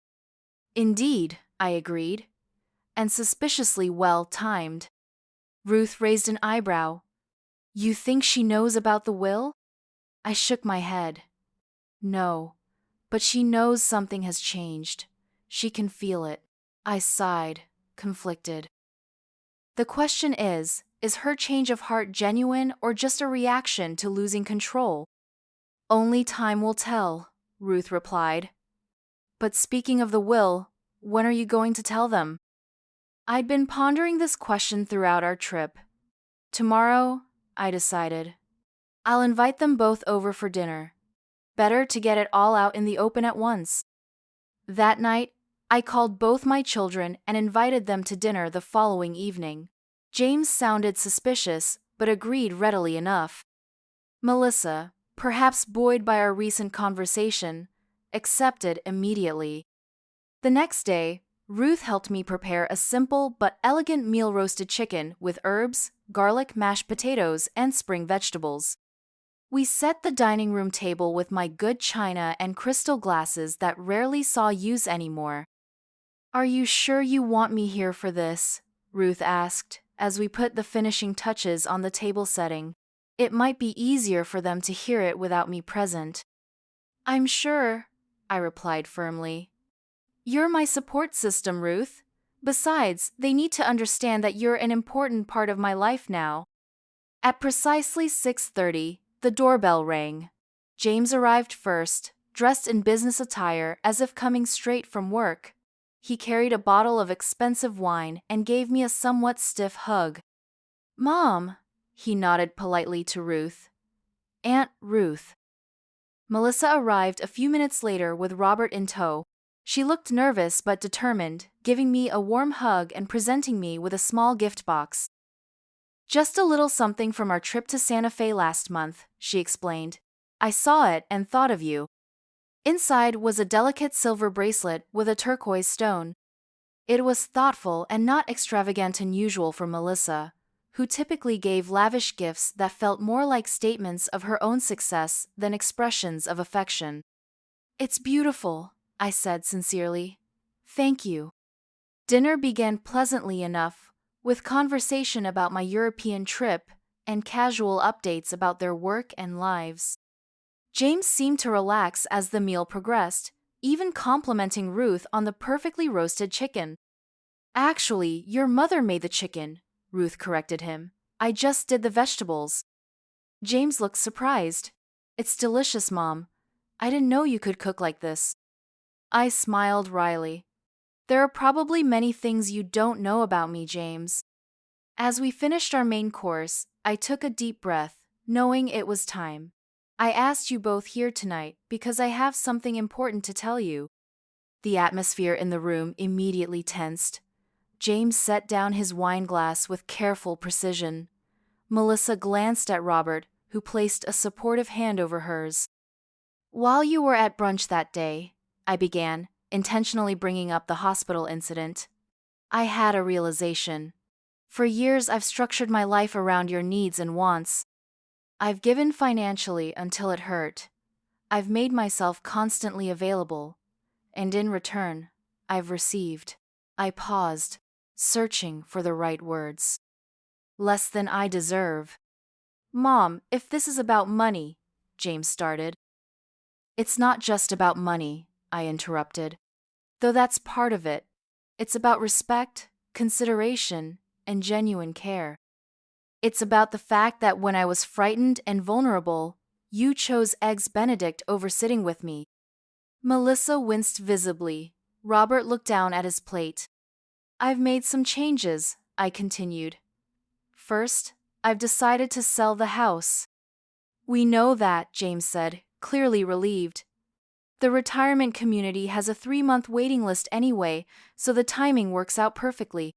Indeed, I agreed. And suspiciously well timed. Ruth raised an eyebrow. You think she knows about the will? I shook my head. No, but she knows something has changed. She can feel it. I sighed, conflicted. The question is her change of heart genuine or just a reaction to losing control? Only time will tell, Ruth replied. But speaking of the will, when are you going to tell them? I'd been pondering this question throughout our trip. Tomorrow, I decided. I'll invite them both over for dinner. Better to get it all out in the open at once. That night, I called both my children and invited them to dinner the following evening. James sounded suspicious, but agreed readily enough. Melissa, perhaps buoyed by our recent conversation, accepted immediately. The next day, Ruth helped me prepare a simple but elegant meal: roasted chicken with herbs, garlic, mashed potatoes, and spring vegetables. We set the dining room table with my good china and crystal glasses that rarely saw use anymore. Are you sure you want me here for this? Ruth asked, as we put the finishing touches on the table setting. It might be easier for them to hear it without me present. I'm sure, I replied firmly. You're my support system, Ruth. Besides, they need to understand that you're an important part of my life now. At precisely 6:30, the doorbell rang. James arrived first, dressed in business attire as if coming straight from work. He carried a bottle of expensive wine and gave me a somewhat stiff hug. Mom, he nodded politely to Ruth. Aunt Ruth. Melissa arrived a few minutes later with Robert in tow. She looked nervous but determined, giving me a warm hug and presenting me with a small gift box. "Just a little something from our trip to Santa Fe last month," she explained. "I saw it and thought of you." Inside was a delicate silver bracelet with a turquoise stone. It was thoughtful and not extravagant and usual for Melissa, who typically gave lavish gifts that felt more like statements of her own success than expressions of affection. "It's beautiful," I said sincerely. "Thank you." Dinner began pleasantly enough, with conversation about my European trip and casual updates about their work and lives. James seemed to relax as the meal progressed, even complimenting Ruth on the perfectly roasted chicken. "Actually, your mother made the chicken," Ruth corrected him. "I just did the vegetables." James looked surprised. "It's delicious, Mom. I didn't know you could cook like this." I smiled wryly. "There are probably many things you don't know about me, James." As we finished our main course, I took a deep breath, knowing it was time. "I asked you both here tonight because I have something important to tell you." The atmosphere in the room immediately tensed. James set down his wine glass with careful precision. Melissa glanced at Robert, who placed a supportive hand over hers. "While you were at brunch that day," I began, intentionally bringing up the hospital incident, "I had a realization. For years I've structured my life around your needs and wants. I've given financially until it hurt. I've made myself constantly available. And in return, I've received." I paused, searching for the right words. "Less than I deserve." "Mom, if this is about money," James started. "It's not just about money," I interrupted. "Though that's part of it. It's about respect, consideration, and genuine care. It's about the fact that when I was frightened and vulnerable, you chose Eggs Benedict over sitting with me." Melissa winced visibly. Robert looked down at his plate. "I've made some changes," I continued. "First, I've decided to sell the house." "We know that," James said, clearly relieved. "The retirement community has a 3-month waiting list anyway, so the timing works out perfectly."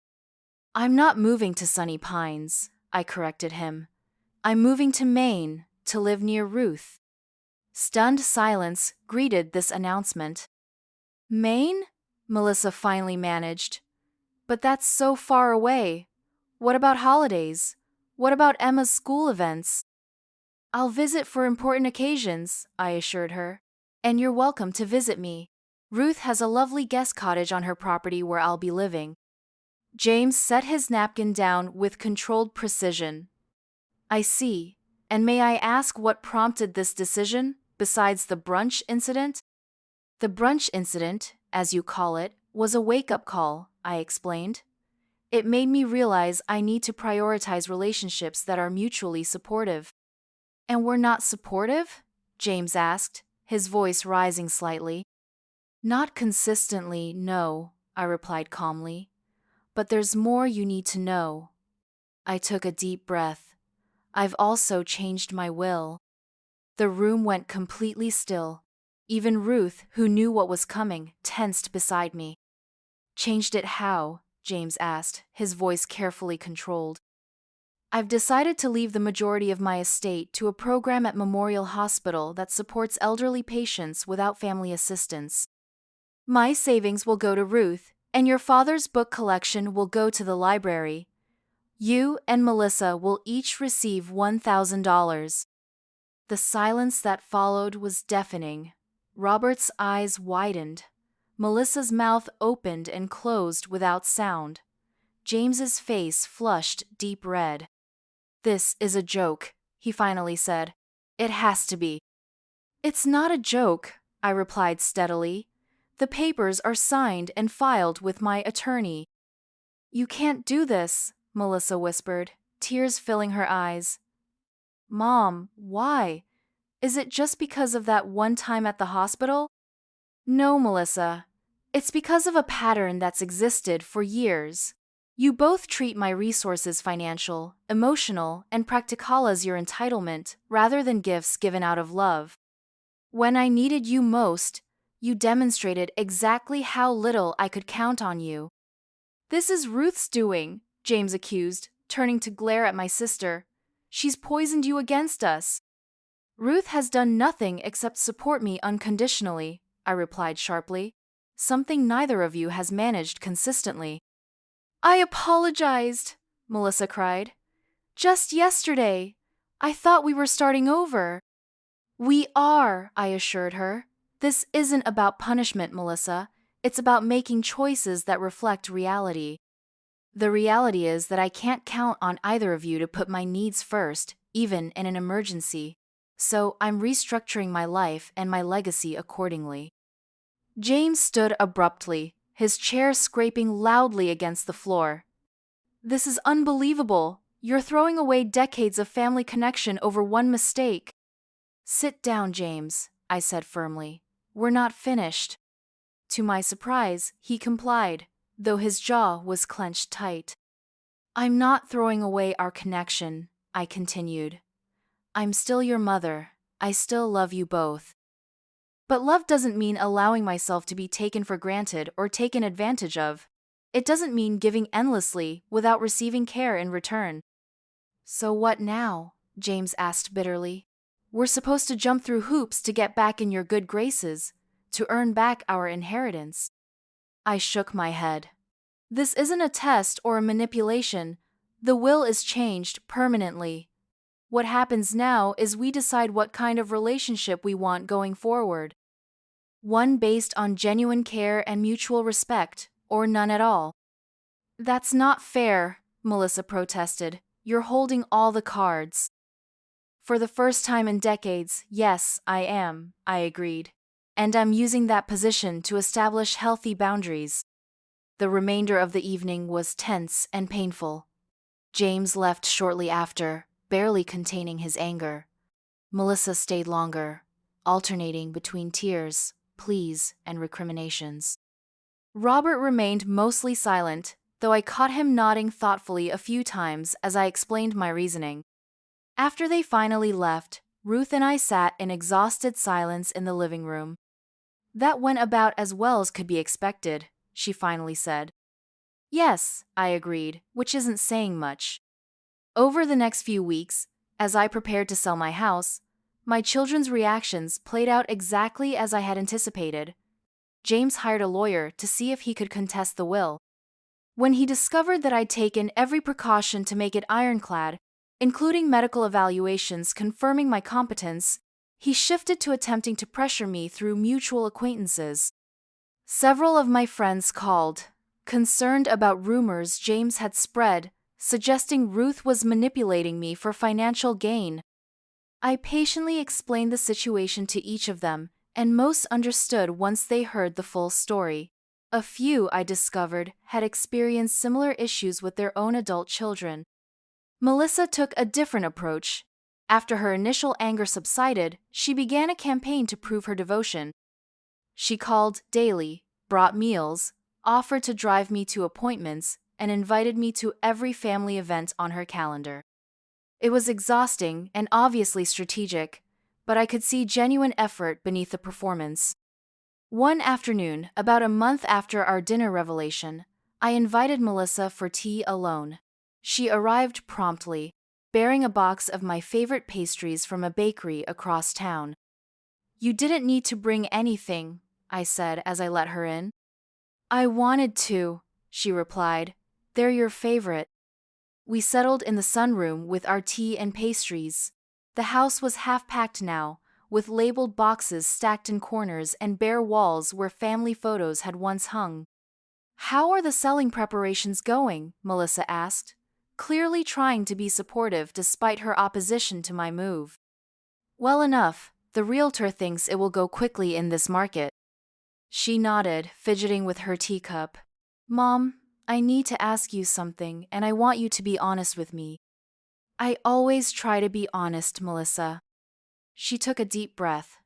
"I'm not moving to Sunny Pines," I corrected him. "I'm moving to Maine, to live near Ruth." Stunned silence greeted this announcement. "Maine?" Melissa finally managed. "But that's so far away. What about holidays? What about Emma's school events?" "I'll visit for important occasions," I assured her. "And you're welcome to visit me. Ruth has a lovely guest cottage on her property where I'll be living." James set his napkin down with controlled precision. "I see. And may I ask what prompted this decision, besides the brunch incident?" "The brunch incident, as you call it, was a wake-up call," I explained. "It made me realize I need to prioritize relationships that are mutually supportive." "And we're not supportive?" James asked, his voice rising slightly. "Not consistently, no," I replied calmly. "But there's more you need to know." I took a deep breath. "I've also changed my will." The room went completely still. Even Ruth, who knew what was coming, tensed beside me. "Changed it how?" James asked, his voice carefully controlled. "I've decided to leave the majority of my estate to a program at Memorial Hospital that supports elderly patients without family assistance. My savings will go to Ruth, and your father's book collection will go to the library. You and Melissa will each receive $1,000. The silence that followed was deafening. Robert's eyes widened. Melissa's mouth opened and closed without sound. James's face flushed deep red. "This is a joke," he finally said. "It has to be." "It's not a joke," I replied steadily. "The papers are signed and filed with my attorney." "You can't do this," Melissa whispered, tears filling her eyes. "Mom, why? Is it just because of that one time at the hospital?" "No, Melissa. It's because of a pattern that's existed for years. You both treat my resources, financial, emotional, and practical, as your entitlement, rather than gifts given out of love. When I needed you most, you demonstrated exactly how little I could count on you. This is Ruth's doing, James accused, turning to glare at my sister. She's poisoned you against us. Ruth has done nothing except support me unconditionally, I replied sharply. Something neither of you has managed consistently. I apologized, Melissa cried. Just yesterday. I thought we were starting over. We are, I assured her. This isn't about punishment, Melissa. It's about making choices that reflect reality. The reality is that I can't count on either of you to put my needs first, even in an emergency. So I'm restructuring my life and my legacy accordingly. James stood abruptly, his chair scraping loudly against the floor. This is unbelievable. You're throwing away decades of family connection over one mistake. Sit down, James, I said firmly. We're not finished. To my surprise, he complied, though his jaw was clenched tight. I'm not throwing away our connection, I continued. I'm still your mother. I still love you both. But love doesn't mean allowing myself to be taken for granted or taken advantage of. It doesn't mean giving endlessly without receiving care in return. So what now? James asked bitterly. We're supposed to jump through hoops to get back in your good graces, to earn back our inheritance. I shook my head. This isn't a test or a manipulation. The will is changed permanently. What happens now is we decide what kind of relationship we want going forward. One based on genuine care and mutual respect, or none at all. That's not fair, Melissa protested. You're holding all the cards. For the first time in decades, yes, I am, I agreed. And I'm using that position to establish healthy boundaries. The remainder of the evening was tense and painful. James left shortly after, barely containing his anger. Melissa stayed longer, alternating between tears, pleas, and recriminations. Robert remained mostly silent, though I caught him nodding thoughtfully a few times as I explained my reasoning. After they finally left, Ruth and I sat in exhausted silence in the living room. That went about as well as could be expected, she finally said. Yes, I agreed, which isn't saying much. Over the next few weeks, as I prepared to sell my house, my children's reactions played out exactly as I had anticipated. James hired a lawyer to see if he could contest the will. When he discovered that I'd taken every precaution to make it ironclad, including medical evaluations confirming my competence, he shifted to attempting to pressure me through mutual acquaintances. Several of my friends called, concerned about rumors James had spread, suggesting Ruth was manipulating me for financial gain. I patiently explained the situation to each of them, and most understood once they heard the full story. A few, I discovered, had experienced similar issues with their own adult children. Melissa took a different approach. After her initial anger subsided, she began a campaign to prove her devotion. She called daily, brought meals, offered to drive me to appointments, and invited me to every family event on her calendar. It was exhausting and obviously strategic, but I could see genuine effort beneath the performance. One afternoon, about a month after our dinner revelation, I invited Melissa for tea alone. She arrived promptly, bearing a box of my favorite pastries from a bakery across town. You didn't need to bring anything, I said as I let her in. I wanted to, she replied. They're your favorite. We settled in the sunroom with our tea and pastries. The house was half-packed now, with labeled boxes stacked in corners and bare walls where family photos had once hung. How are the selling preparations going? Melissa asked, clearly trying to be supportive despite her opposition to my move. Well enough, the realtor thinks it will go quickly in this market. She nodded, fidgeting with her teacup. Mom, I need to ask you something, and I want you to be honest with me. I always try to be honest, Melissa. She took a deep breath.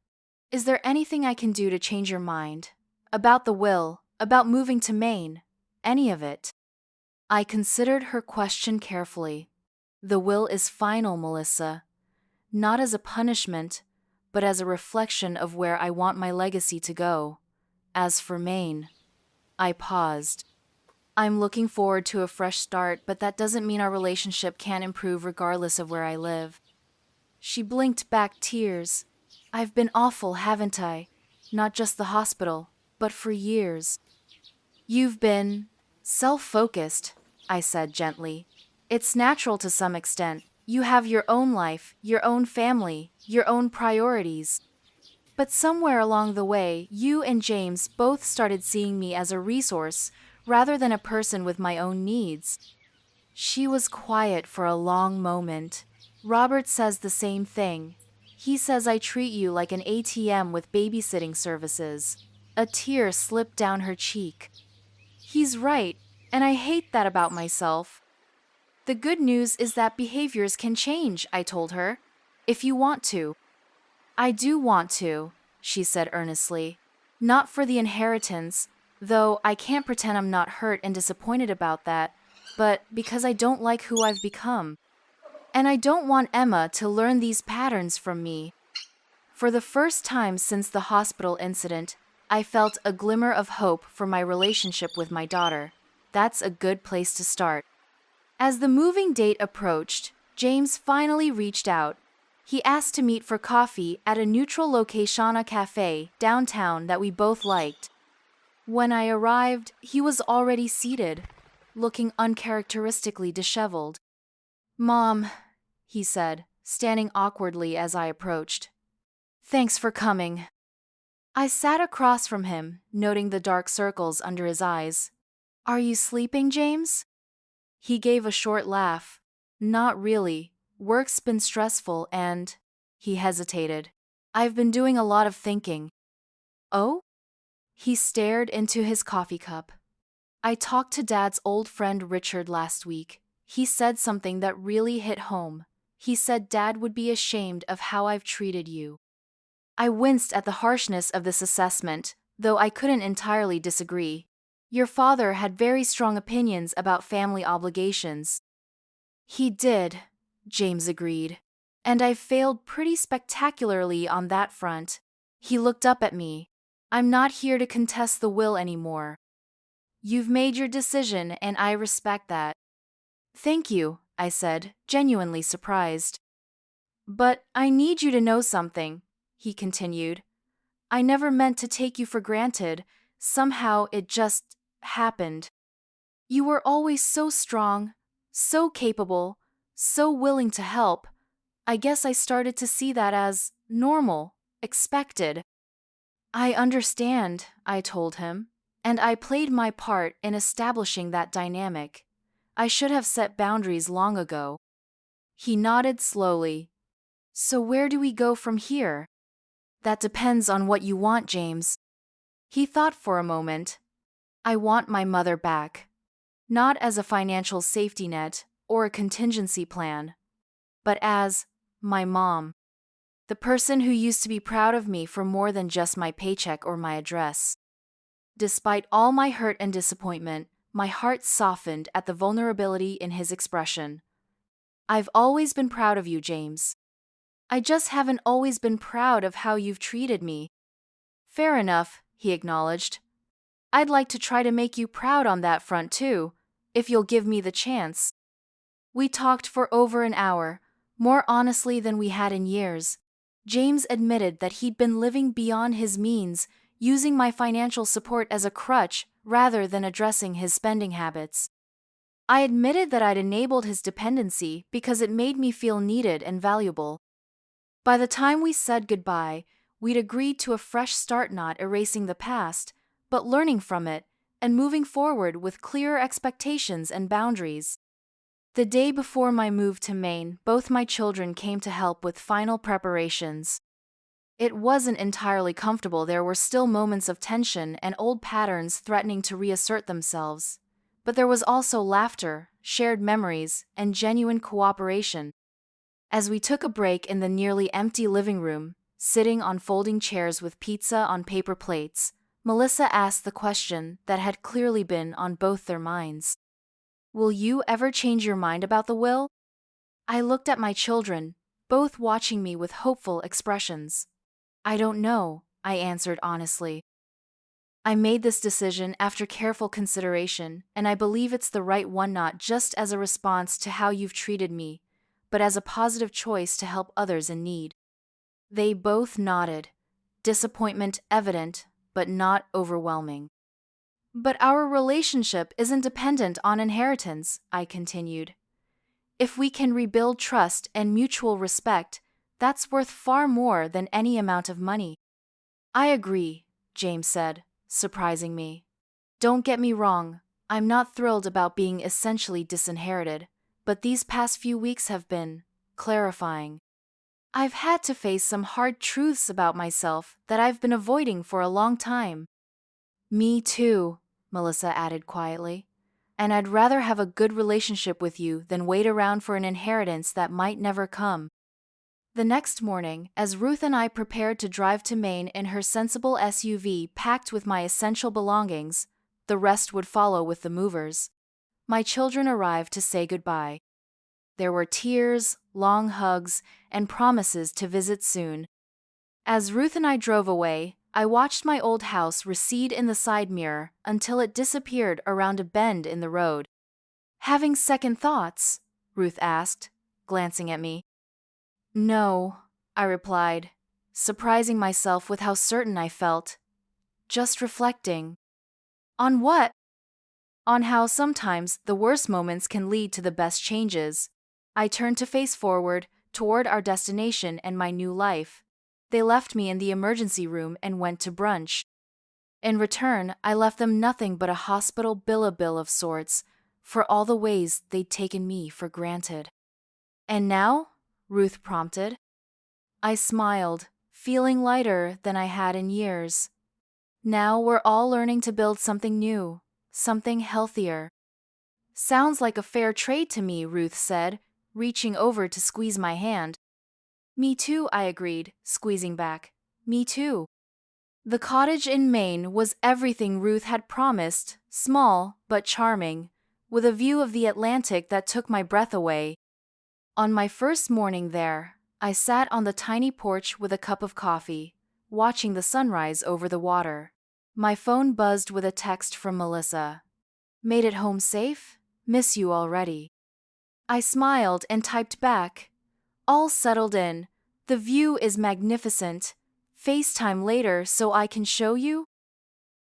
Is there anything I can do to change your mind? About the will, about moving to Maine, any of it? I considered her question carefully. The will is final, Melissa. Not as a punishment, but as a reflection of where I want my legacy to go. As for Maine, I paused. I'm looking forward to a fresh start, but that doesn't mean our relationship can't improve regardless of where I live. She blinked back tears. I've been awful, haven't I? Not just the hospital, but for years. You've been self-focused, I said gently. It's natural to some extent. You have your own life, your own family, your own priorities. But somewhere along the way, you and James both started seeing me as a resource rather than a person with my own needs. She was quiet for a long moment. Robert says the same thing. He says I treat you like an ATM with babysitting services. A tear slipped down her cheek. He's right, and I hate that about myself. The good news is that behaviors can change, I told her, if you want to. I do want to, she said earnestly. Not for the inheritance, though I can't pretend I'm not hurt and disappointed about that, but because I don't like who I've become. And I don't want Emma to learn these patterns from me. For the first time since the hospital incident, I felt a glimmer of hope for my relationship with my daughter. That's a good place to start. As the moving date approached, James finally reached out. He asked to meet for coffee at a neutral location cafe downtown that we both liked. When I arrived, he was already seated, looking uncharacteristically disheveled. "Mom," he said, standing awkwardly as I approached. "Thanks for coming." I sat across from him, noting the dark circles under his eyes. "Are you sleeping, James?" He gave a short laugh. "Not really. Work's been stressful and—" He hesitated. "I've been doing a lot of thinking." "Oh?" He stared into his coffee cup. "I talked to Dad's old friend Richard last week. He said something that really hit home. He said Dad would be ashamed of how I've treated you." I winced at the harshness of this assessment, though I couldn't entirely disagree. Your father had very strong opinions about family obligations. He did, James agreed. And I failed pretty spectacularly on that front. He looked up at me. "I'm not here to contest the will anymore. You've made your decision and I respect that." "Thank you," I said, genuinely surprised. "But I need you to know something," he continued. "I never meant to take you for granted. Somehow it just happened. You were always so strong, so capable, so willing to help. I guess I started to see that as normal, expected." "I understand," I told him, "and I played my part in establishing that dynamic. I should have set boundaries long ago." He nodded slowly. "So where do we go from here?" "That depends on what you want, James." He thought for a moment. "I want my mother back. Not as a financial safety net or a contingency plan, but as my mom. The person who used to be proud of me for more than just my paycheck or my address." Despite all my hurt and disappointment, my heart softened at the vulnerability in his expression. "I've always been proud of you, James. I just haven't always been proud of how you've treated me." "Fair enough," he acknowledged. "I'd like to try to make you proud on that front too, if you'll give me the chance." We talked for over an hour, more honestly than we had in years. James admitted that he'd been living beyond his means, using my financial support as a crutch rather than addressing his spending habits. I admitted that I'd enabled his dependency because it made me feel needed and valuable. By the time we said goodbye, we'd agreed to a fresh start, not erasing the past, but learning from it and moving forward with clearer expectations and boundaries. The day before my move to Maine, both my children came to help with final preparations. It wasn't entirely comfortable. There were still moments of tension and old patterns threatening to reassert themselves. But there was also laughter, shared memories, and genuine cooperation. As we took a break in the nearly empty living room, sitting on folding chairs with pizza on paper plates, Melissa asked the question that had clearly been on both their minds. "Will you ever change your mind about the will?" I looked at my children, both watching me with hopeful expressions. I don't know, I answered honestly. I made this decision after careful consideration, and I believe it's the right one, not just as a response to how you've treated me, but as a positive choice to help others in need. They both nodded, disappointment evident, but not overwhelming. But our relationship isn't dependent on inheritance, I continued. If we can rebuild trust and mutual respect, that's worth far more than any amount of money. I agree, James said, surprising me. Don't get me wrong, I'm not thrilled about being essentially disinherited, but these past few weeks have been clarifying. I've had to face some hard truths about myself that I've been avoiding for a long time. Me too, Melissa added quietly. And I'd rather have a good relationship with you than wait around for an inheritance that might never come. The next morning, as Ruth and I prepared to drive to Maine in her sensible SUV packed with my essential belongings, the rest would follow with the movers, my children arrived to say goodbye. There were tears, long hugs, and promises to visit soon. As Ruth and I drove away, I watched my old house recede in the side mirror until it disappeared around a bend in the road. Having second thoughts? Ruth asked, glancing at me. No, I replied, surprising myself with how certain I felt. Just reflecting. On what? On how sometimes the worst moments can lead to the best changes. I turned to face forward, toward our destination and my new life. They left me in the emergency room and went to brunch. In return, I left them nothing but a hospital bill of sorts, for all the ways they'd taken me for granted. And now? Ruth prompted. I smiled, feeling lighter than I had in years. Now we're all learning to build something new, something healthier. Sounds like a fair trade to me, Ruth said, reaching over to squeeze my hand. Me too, I agreed, squeezing back. Me too. The cottage in Maine was everything Ruth had promised, small but charming, with a view of the Atlantic that took my breath away. On my first morning there, I sat on the tiny porch with a cup of coffee, watching the sunrise over the water. My phone buzzed with a text from Melissa. Made it home safe? Miss you already. I smiled and typed back. All settled in. The view is magnificent. FaceTime later so I can show you?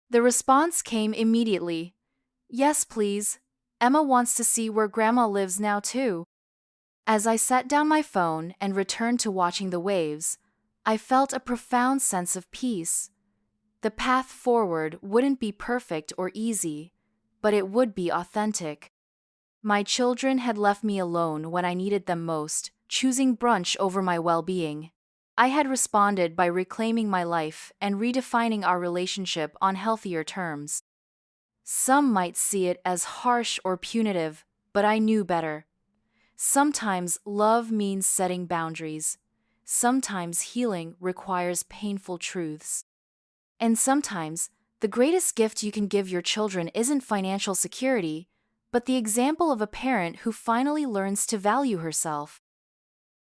The response came immediately. Yes, please. Emma wants to see where Grandma lives now too. As I set down my phone and returned to watching the waves, I felt a profound sense of peace. The path forward wouldn't be perfect or easy, but it would be authentic. My children had left me alone when I needed them most, choosing brunch over my well-being. I had responded by reclaiming my life and redefining our relationship on healthier terms. Some might see it as harsh or punitive, but I knew better. Sometimes love means setting boundaries. Sometimes healing requires painful truths. And sometimes, the greatest gift you can give your children isn't financial security, but the example of a parent who finally learns to value herself.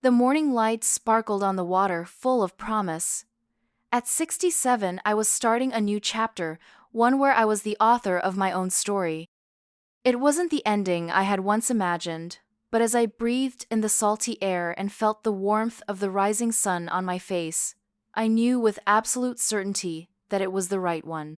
The morning light sparkled on the water, full of promise. At 67, I was starting a new chapter, one where I was the author of my own story. It wasn't the ending I had once imagined, but as I breathed in the salty air and felt the warmth of the rising sun on my face, I knew with absolute certainty that it was the right one.